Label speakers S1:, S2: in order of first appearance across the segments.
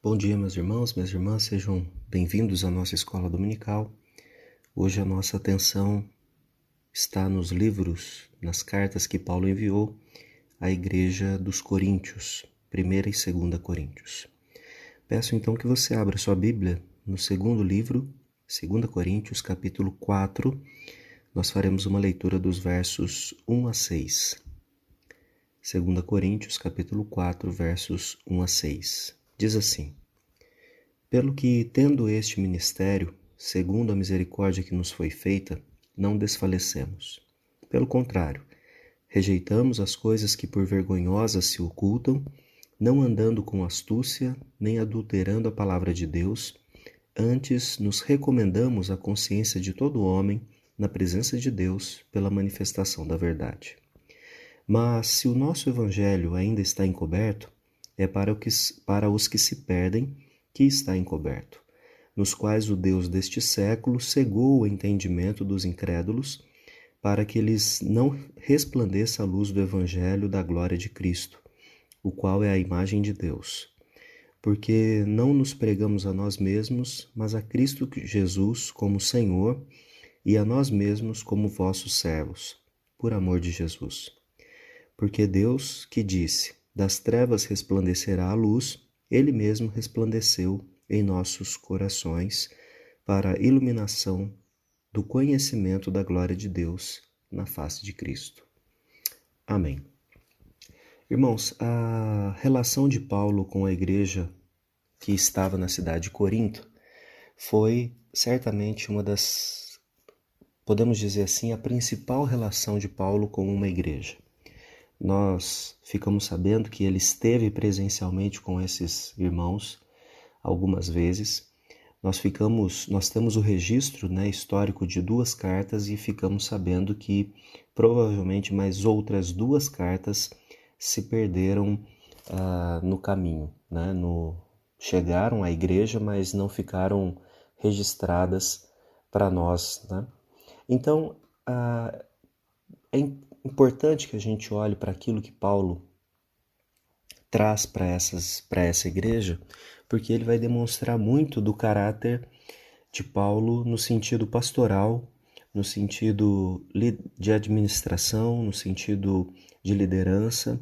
S1: Bom dia, meus irmãos, minhas irmãs, sejam bem-vindos à nossa escola dominical. Hoje a nossa atenção está nos livros, nas cartas que Paulo enviou à igreja dos Coríntios, 1ª e 2ª Coríntios. Peço então que você abra sua Bíblia no segundo livro, 2 Coríntios, capítulo 4. Nós faremos uma leitura dos versos 1 a 6. 2 Coríntios, capítulo 4, versos 1 a 6. Diz assim: Pelo que, tendo este ministério, segundo a misericórdia que nos foi feita, não desfalecemos. Pelo contrário, rejeitamos as coisas que por vergonhosas se ocultam, não andando com astúcia, nem adulterando a palavra de Deus, antes nos recomendamos à consciência de todo homem, na presença de Deus, pela manifestação da verdade. Mas se o nosso evangelho ainda está encoberto, é para os que se perdem que está encoberto, nos quais o Deus deste século cegou o entendimento dos incrédulos, para que lhes não resplandeça a luz do evangelho da glória de Cristo, o qual é a imagem de Deus. Porque não nos pregamos a nós mesmos, mas a Cristo Jesus como Senhor, e a nós mesmos como vossos servos, por amor de Jesus. Porque Deus, que disse, das trevas resplandecerá a luz, Ele mesmo resplandeceu em nossos corações para a iluminação do conhecimento da glória de Deus na face de Cristo. Amém. Irmãos, a relação de Paulo com a igreja que estava na cidade de Corinto foi certamente uma das, podemos dizer assim, a principal relação de Paulo com uma igreja. Nós ficamos sabendo que ele esteve presencialmente com esses irmãos algumas vezes. Nós temos o registro, histórico de 2 cartas e ficamos sabendo que provavelmente mais outras 2 cartas se perderam no caminho, chegaram à igreja, mas não ficaram registradas para nós, Então, é importante que a gente olhe para aquilo que Paulo traz para essa igreja, porque ele vai demonstrar muito do caráter de Paulo no sentido pastoral, no sentido de administração, no sentido de liderança,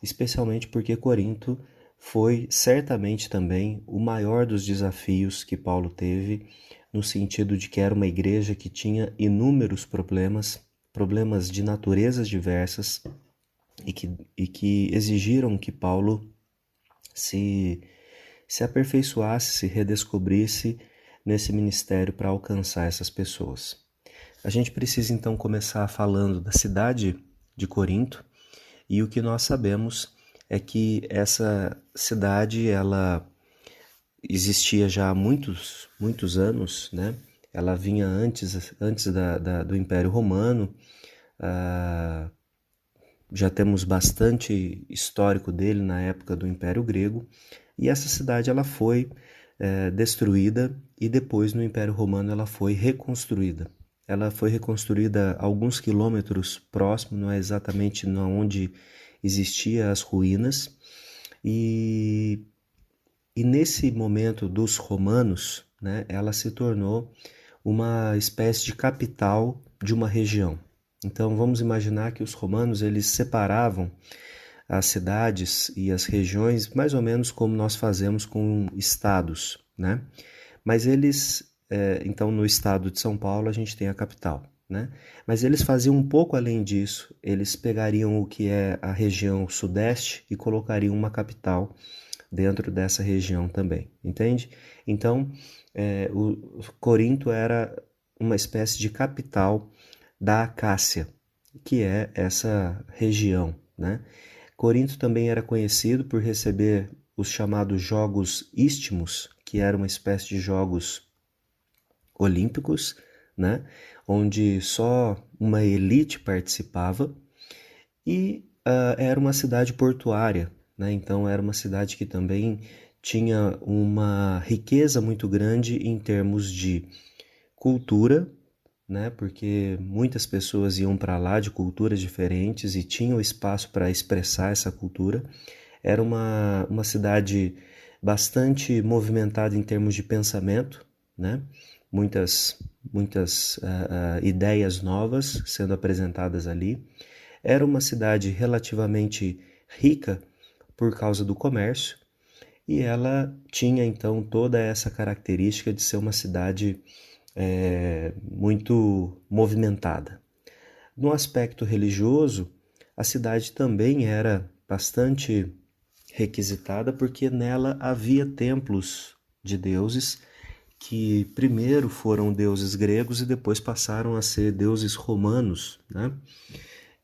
S1: especialmente porque Corinto foi certamente também o maior dos desafios que Paulo teve, no sentido de que era uma igreja que tinha inúmeros problemas de naturezas diversas e que exigiram que Paulo se aperfeiçoasse, se redescobrisse nesse ministério para alcançar essas pessoas. A gente precisa então começar falando da cidade de Corinto, e o que nós sabemos é que essa cidade ela existia já há muitos anos, Ela vinha antes do Império Romano. Já temos bastante histórico dele na época do Império Grego, e essa cidade ela foi destruída e depois no Império Romano ela foi reconstruída. Ela foi reconstruída a alguns quilômetros próximo, não é exatamente onde existiam as ruínas, e nesse momento dos romanos, ela se tornou uma espécie de capital de uma região. Então vamos imaginar que os romanos eles separavam as cidades e as regiões mais ou menos como nós fazemos com estados, Mas eles, então no estado de São Paulo a gente tem a capital, Mas eles faziam um pouco além disso, eles pegariam o que é a região sudeste e colocariam uma capital dentro dessa região também, entende? Então, o Corinto era uma espécie de capital da Acácia, que é essa região, Corinto também era conhecido por receber os chamados Jogos Istmos, que era uma espécie de Jogos Olímpicos, onde só uma elite participava, e era uma cidade portuária, Então era uma cidade que também tinha uma riqueza muito grande em termos de cultura, porque muitas pessoas iam para lá de culturas diferentes e tinham espaço para expressar essa cultura. Era uma cidade bastante movimentada em termos de pensamento, né? Muitas ideias novas sendo apresentadas ali. Era uma cidade relativamente rica por causa do comércio, e ela tinha então toda essa característica de ser uma cidade muito movimentada. No aspecto religioso, a cidade também era bastante requisitada porque nela havia templos de deuses que primeiro foram deuses gregos e depois passaram a ser deuses romanos, né?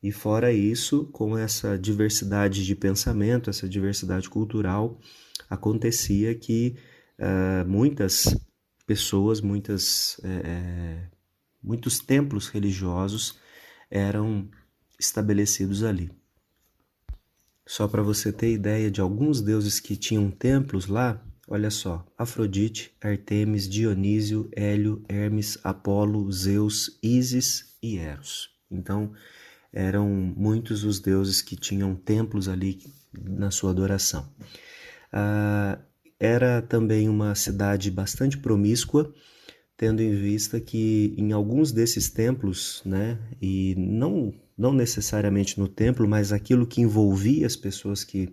S1: E fora isso, com essa diversidade de pensamento, essa diversidade cultural, acontecia que muitas pessoas, muitos templos religiosos eram estabelecidos ali. Só para você ter ideia de alguns deuses que tinham templos lá, olha só: Afrodite, Artemis, Dionísio, Hélio, Hermes, Apolo, Zeus, Ísis e Eros. Então, eram muitos os deuses que tinham templos ali na sua adoração. Era também uma cidade bastante promíscua, tendo em vista que em alguns desses templos, né, e não necessariamente no templo, mas aquilo que envolvia as pessoas que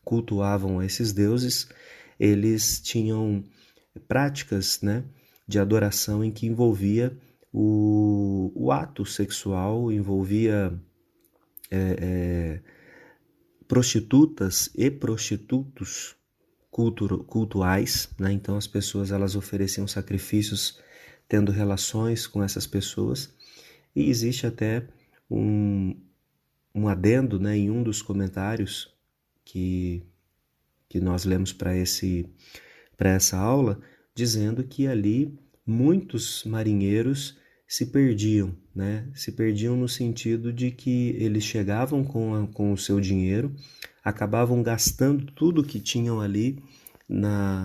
S1: cultuavam esses deuses, eles tinham práticas, né, de adoração em que envolvia o ato sexual, envolvia prostitutas e prostitutos cultuais, né? Então as pessoas elas ofereciam sacrifícios tendo relações com essas pessoas, e existe até um adendo, né, em um dos comentários que nós lemos para essa aula, dizendo que ali muitos marinheiros se perdiam, né? Se perdiam no sentido de que eles chegavam com o seu dinheiro, acabavam gastando tudo que tinham ali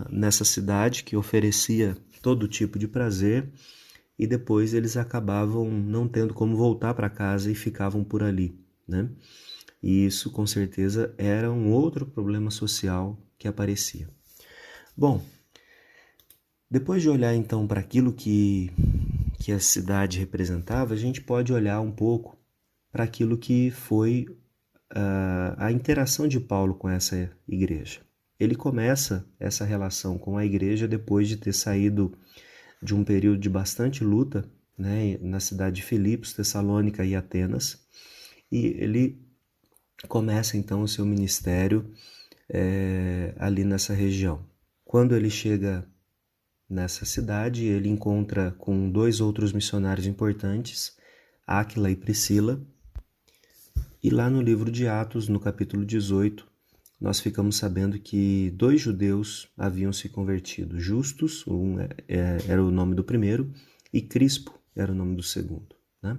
S1: nessa cidade que oferecia todo tipo de prazer, e depois eles acabavam não tendo como voltar para casa e ficavam por ali, né? E isso com certeza era um outro problema social que aparecia. Bom, depois de olhar então para aquilo que a cidade representava, a gente pode olhar um pouco para aquilo que foi a interação de Paulo com essa igreja. Ele começa essa relação com a igreja depois de ter saído de um período de bastante luta, né, na cidade de Filipos, Tessalônica e Atenas, e ele começa então o seu ministério ali nessa região. Quando ele chega nessa cidade, ele encontra com 2 outros missionários importantes, Áquila e Priscila, e lá no livro de Atos, no capítulo 18, nós ficamos sabendo que 2 judeus haviam se convertido. Justus, era o nome do primeiro, e Crispo era o nome do segundo, né?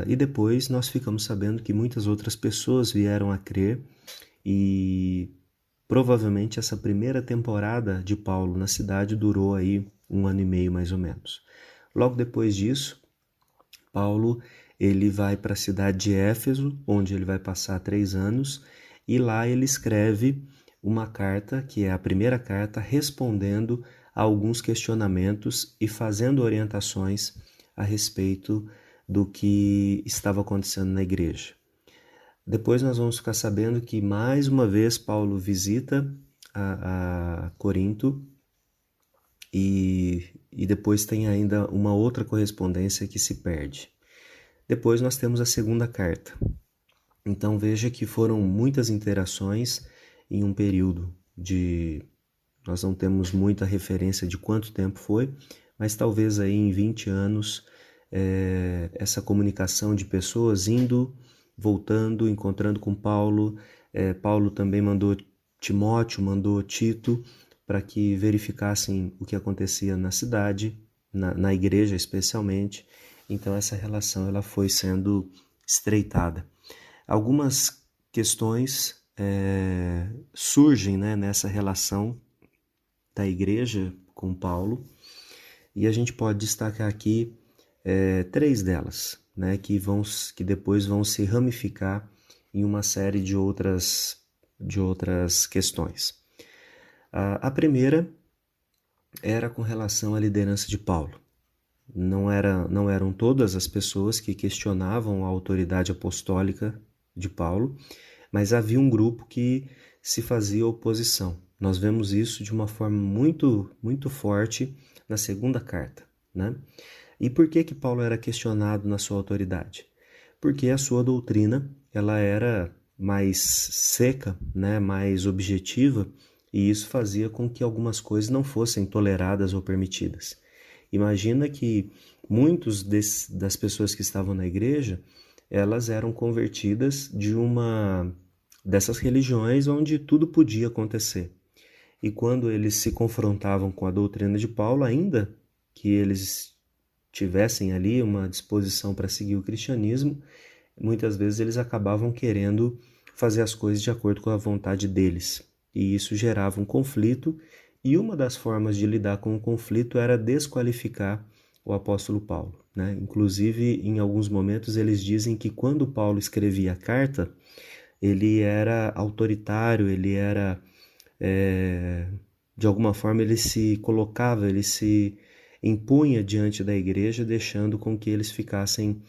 S1: E depois nós ficamos sabendo que muitas outras pessoas vieram a crer, e provavelmente essa primeira temporada de Paulo na cidade durou aí 1 ano e meio mais ou menos. Logo depois disso, Paulo ele vai para a cidade de Éfeso, onde ele vai passar 3 anos, e lá ele escreve uma carta, que é a primeira carta, respondendo a alguns questionamentos e fazendo orientações a respeito do que estava acontecendo na igreja. Depois nós vamos ficar sabendo que mais uma vez Paulo visita a Corinto, e depois tem ainda uma outra correspondência que se perde. Depois nós temos a segunda carta. Então veja que foram muitas interações em um período de... Nós não temos muita referência de quanto tempo foi, mas talvez aí em 20 anos essa comunicação de pessoas indo, voltando, encontrando com Paulo. Paulo também mandou Timóteo, mandou Tito, para que verificassem o que acontecia na cidade, na igreja especialmente. Então essa relação ela foi sendo estreitada. Algumas questões surgem, né, nessa relação da igreja com Paulo, e a gente pode destacar aqui 3 delas, né, que depois vão se ramificar em uma série de outras questões. A primeira era com relação à liderança de Paulo. Não eram todas as pessoas que questionavam a autoridade apostólica de Paulo, mas havia um grupo que se fazia oposição. Nós vemos isso de uma forma muito, muito forte na segunda carta, né? E por que Paulo era questionado na sua autoridade? Porque a sua doutrina ela era mais seca, né, mais objetiva, e isso fazia com que algumas coisas não fossem toleradas ou permitidas. Imagina que muitos das pessoas que estavam na igreja, elas eram convertidas de uma dessas religiões onde tudo podia acontecer. E quando eles se confrontavam com a doutrina de Paulo, ainda que eles tivessem ali uma disposição para seguir o cristianismo, muitas vezes eles acabavam querendo fazer as coisas de acordo com a vontade deles. E isso gerava um conflito, e uma das formas de lidar com o conflito era desqualificar o apóstolo Paulo, né? Inclusive, em alguns momentos, eles dizem que quando Paulo escrevia a carta, ele era autoritário, ele era, de alguma forma, ele se colocava, ele se impunha diante da igreja, deixando com que eles ficassem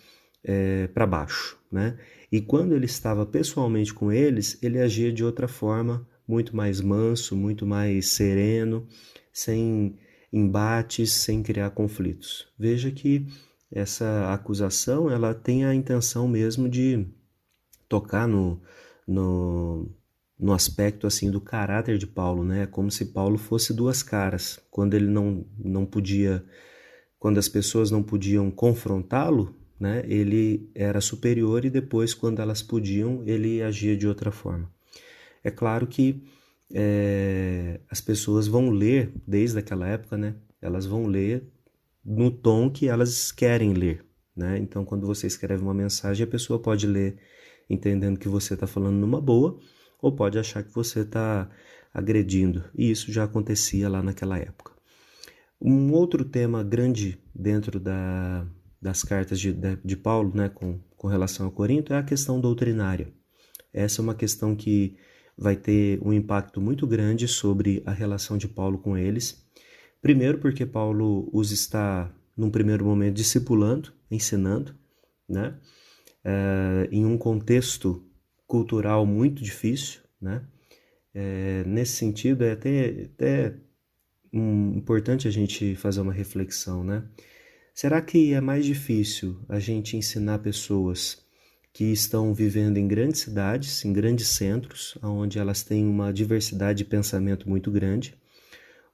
S1: para baixo, né? E quando ele estava pessoalmente com eles, ele agia de outra forma, muito mais manso, muito mais sereno, sem embates, sem criar conflitos. Veja que essa acusação, ela tem a intenção mesmo de tocar no, no aspecto assim do caráter de Paulo, né? Como se Paulo fosse duas caras. Quando ele não podia, quando as pessoas não podiam confrontá-lo, né? Ele era superior, e depois, quando elas podiam, ele agia de outra forma. É claro que as pessoas vão ler, desde aquela época, né? Elas vão ler no tom que elas querem ler, né? Então, quando você escreve uma mensagem, a pessoa pode ler entendendo que você está falando numa boa, ou pode achar que você está agredindo. E isso já acontecia lá naquela época. Um outro tema grande dentro das cartas de Paulo, né, com relação a Corinto, é a questão doutrinária. Essa é uma questão que vai ter um impacto muito grande sobre a relação de Paulo com eles. Primeiro, porque Paulo os está, num primeiro momento, discipulando, ensinando, né? Em um contexto cultural muito difícil, né? Nesse sentido, é até importante a gente fazer uma reflexão, né? Será que é mais difícil a gente ensinar pessoas que estão vivendo em grandes cidades, em grandes centros, onde elas têm uma diversidade de pensamento muito grande,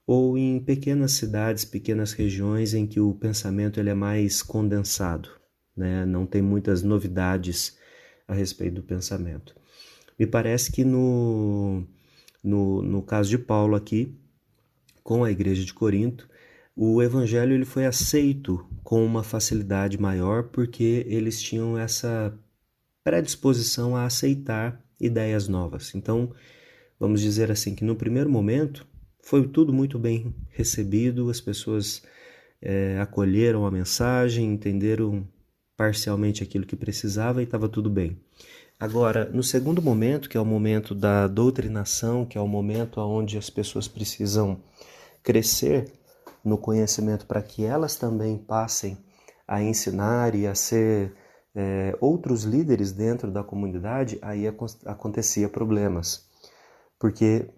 S1: ou em pequenas cidades, pequenas regiões em que o pensamento ele é mais condensado, né? Não tem muitas novidades a respeito do pensamento. Me parece que no caso de Paulo aqui, com a igreja de Corinto, o evangelho ele foi aceito com uma facilidade maior, porque eles tinham essa predisposição a aceitar ideias novas. Então, vamos dizer assim que no primeiro momento foi tudo muito bem recebido, as pessoas acolheram a mensagem, entenderam parcialmente aquilo que precisava e estava tudo bem. Agora, no segundo momento, que é o momento da doutrinação, que é o momento onde as pessoas precisam crescer no conhecimento para que elas também passem a ensinar e a ser outros líderes dentro da comunidade, aí acontecia problemas. Porque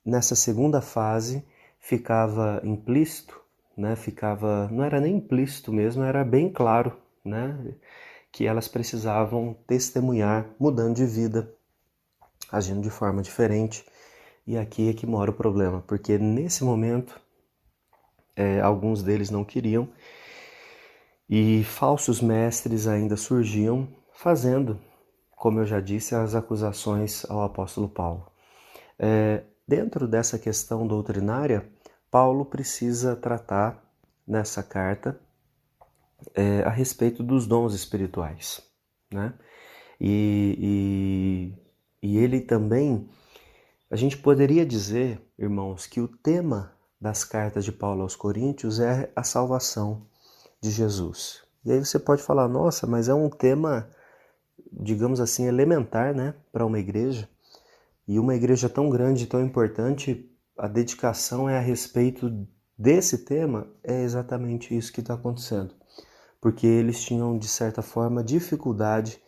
S1: nessa segunda fase ficava implícito, né? Não era nem implícito mesmo, era bem claro, né? Que elas precisavam testemunhar, mudando de vida, agindo de forma diferente. E aqui é que mora o problema, porque nesse momento alguns deles não queriam, e falsos mestres ainda surgiam, fazendo, como eu já disse, as acusações ao apóstolo Paulo. Dentro dessa questão doutrinária, Paulo precisa tratar nessa carta a respeito dos dons espirituais, né? E ele também, a gente poderia dizer, irmãos, que o tema das cartas de Paulo aos Coríntios é a salvação de Jesus. E aí você pode falar, nossa, mas é um tema, digamos assim, elementar, né, para uma igreja. E uma igreja tão grande, tão importante, a dedicação é a respeito desse tema, é exatamente isso que está acontecendo. Porque eles tinham, de certa forma, dificuldade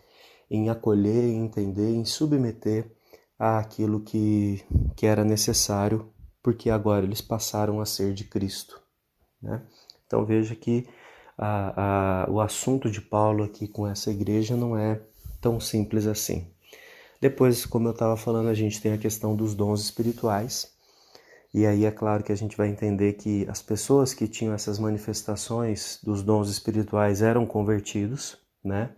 S1: em acolher, em entender, em submeter àquilo que era necessário, porque agora eles passaram a ser de Cristo, né? Então veja que o assunto de Paulo aqui com essa igreja não é tão simples assim. Depois, como eu estava falando, a gente tem a questão dos dons espirituais, e aí é claro que a gente vai entender que as pessoas que tinham essas manifestações dos dons espirituais eram convertidos, né?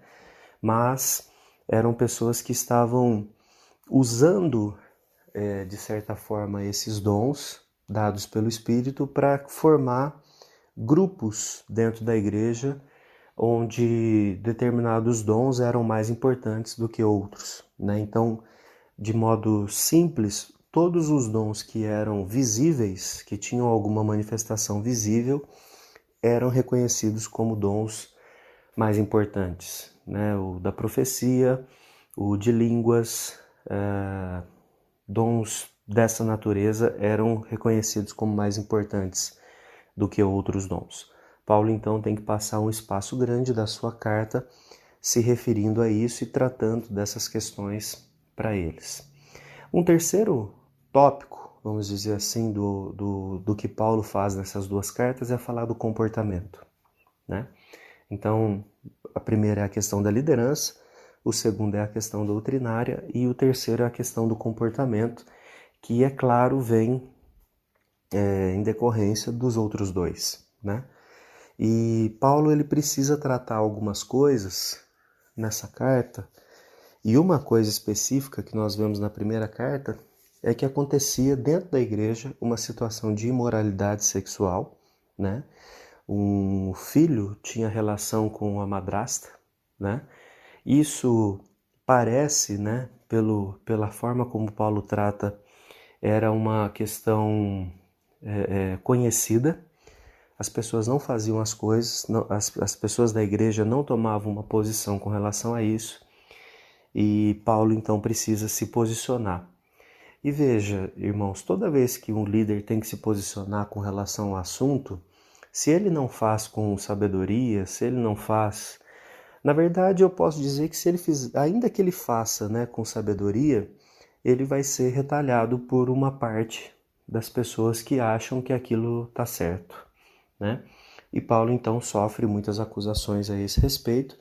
S1: Mas eram pessoas que estavam usando, de certa forma, esses dons dados pelo Espírito para formar grupos dentro da igreja onde determinados dons eram mais importantes do que outros, né? Então, de modo simples, todos os dons que eram visíveis, que tinham alguma manifestação visível, eram reconhecidos como dons mais importantes, né? O da profecia, o de línguas, dons dessa natureza eram reconhecidos como mais importantes do que outros dons. Paulo então tem que passar um espaço grande da sua carta se referindo a isso e tratando dessas questões para eles. Um terceiro tópico, vamos dizer assim, do que Paulo faz nessas duas cartas é falar do comportamento, né? Então, a primeira é a questão da liderança, o segundo é a questão doutrinária e o terceiro é a questão do comportamento, que, é claro, vem em decorrência dos outros dois, né? E Paulo ele precisa tratar algumas coisas nessa carta, e uma coisa específica que nós vemos na primeira carta é que acontecia dentro da igreja uma situação de imoralidade sexual, né? Um filho tinha relação com a madrasta, né? Isso parece, né, pela forma como Paulo trata, era uma questão conhecida. As pessoas não faziam as coisas, as pessoas da igreja não tomavam uma posição com relação a isso, e Paulo então precisa se posicionar. E veja, irmãos, toda vez que um líder tem que se posicionar com relação ao assunto, se ele não faz com sabedoria, se ele não faz... Na verdade, eu posso dizer que se ele ainda que ele faça, né, com sabedoria, ele vai ser retalhado por uma parte das pessoas que acham que aquilo está certo, né? E Paulo então sofre muitas acusações a esse respeito,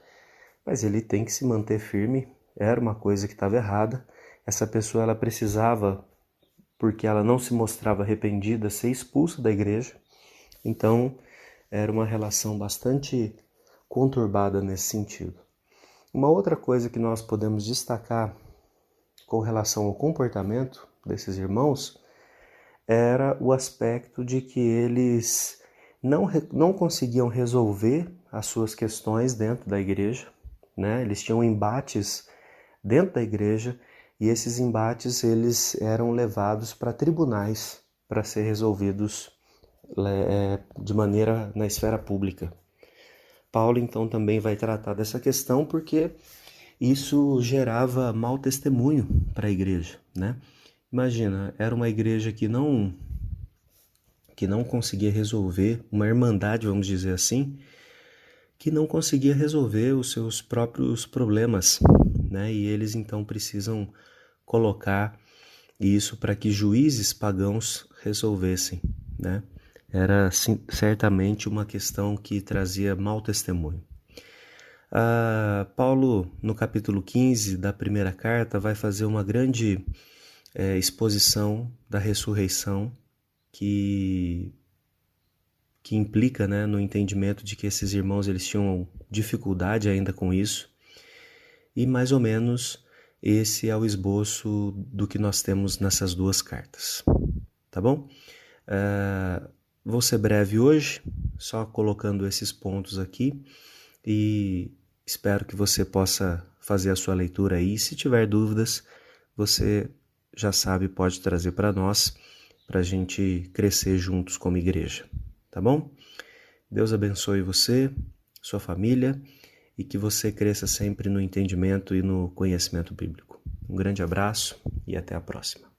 S1: mas ele tem que se manter firme. Era uma coisa que estava errada. Essa pessoa ela precisava, porque ela não se mostrava arrependida, ser expulsa da igreja. Então era uma relação bastante conturbada nesse sentido. Uma outra coisa que nós podemos destacar com relação ao comportamento desses irmãos era o aspecto de que eles não conseguiam resolver as suas questões dentro da igreja, né? Eles tinham embates dentro da igreja e esses embates eles eram levados para tribunais para ser resolvidos de maneira na esfera pública. Paulo então também vai tratar dessa questão porque isso gerava mau testemunho para a igreja, né? Imagina, era uma igreja que não conseguia resolver, uma irmandade, vamos dizer assim, que não conseguia resolver os seus próprios problemas, né? E eles então precisam colocar isso para que juízes pagãos resolvessem, né? Era certamente uma questão que trazia mau testemunho. Paulo, no capítulo 15 da primeira carta, vai fazer uma grande exposição da ressurreição que implica, né, no entendimento de que esses irmãos eles tinham dificuldade ainda com isso, e mais ou menos esse é o esboço do que nós temos nessas duas cartas, tá bom? Vou ser breve hoje, só colocando esses pontos aqui, e espero que você possa fazer a sua leitura aí. Se tiver dúvidas, você já sabe, pode trazer para nós, para a gente crescer juntos como igreja, tá bom? Deus abençoe você, sua família, e que você cresça sempre no entendimento e no conhecimento bíblico. Um grande abraço e até a próxima.